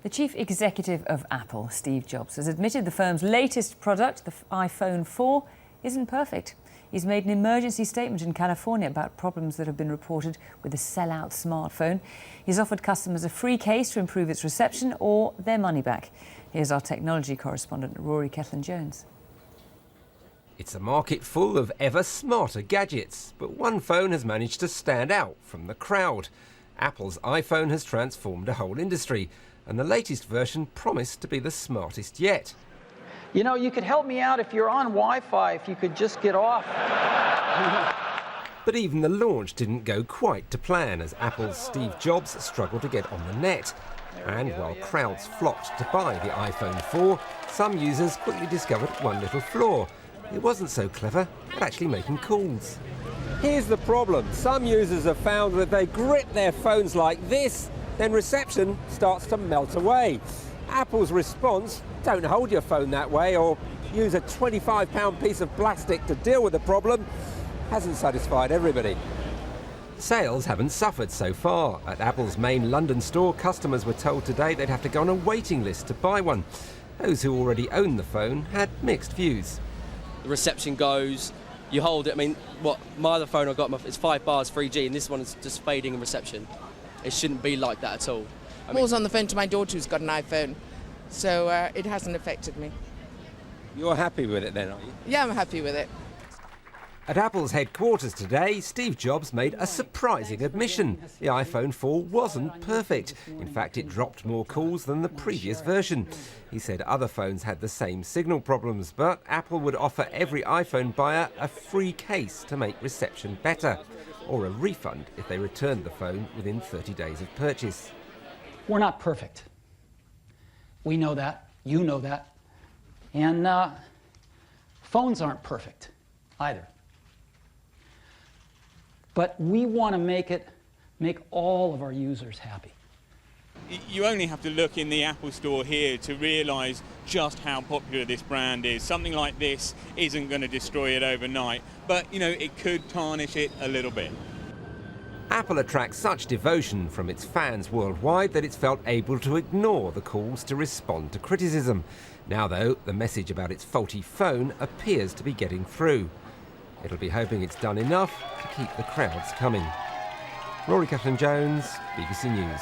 The chief executive of Apple, Steve Jobs, has admitted the firm's latest product, the iPhone 4, isn't perfect. He's made an emergency statement in California about problems that have been reported with the sell-out smartphone. He's offered customers a free case to improve its reception or their money back. Here's our technology correspondent, Rory Jones. It's a market full of ever smarter gadgets, but one phone has managed to stand out from the crowd. Apple's iPhone has transformed a whole industry, and the latest version promised to be the smartest yet. You know, you could help me out if you're on Wi-Fi, if you could just get off. But even the launch didn't go quite to plan, as Apple's Steve Jobs struggled to get on the net. And while crowds flocked to buy the iPhone 4, some users quickly discovered one little flaw. It wasn't so clever at actually making calls. Here's the problem. Some users have found that if they grip their phones like this, then reception starts to melt away. Apple's response, don't hold your phone that way or use a £25 piece of plastic to deal with the problem, hasn't satisfied everybody. Sales haven't suffered so far. At Apple's main London store, customers were told today they'd have to go on a waiting list to buy one. Those who already owned the phone had mixed views. The reception goes, you hold it, I mean, my other phone I got, it's 5 bars 3G, and this one is just fading in reception. It shouldn't be like that at all. I was on the phone to my daughter who's got an iPhone, so it hasn't affected me. You're happy with it then, are you? Yeah, I'm happy with it. At Apple's headquarters today, Steve Jobs made a surprising admission. The iPhone 4 wasn't perfect. In fact, it dropped more calls than the previous version. He said other phones had the same signal problems, but Apple would offer every iPhone buyer a free case to make reception better, or a refund if they returned the phone within 30 days of purchase. We're not perfect. We know that. You know that. And phones aren't perfect either. But we want to make all of our users happy. You only have to look in the Apple store here to realise just how popular this brand is. Something like this isn't going to destroy it overnight, but you know, it could tarnish it a little bit. Apple attracts such devotion from its fans worldwide that it's felt able to ignore the calls to respond to criticism. Now, though, the message about its faulty phone appears to be getting through. It'll be hoping it's done enough to keep the crowds coming. Rory Jones, BBC News.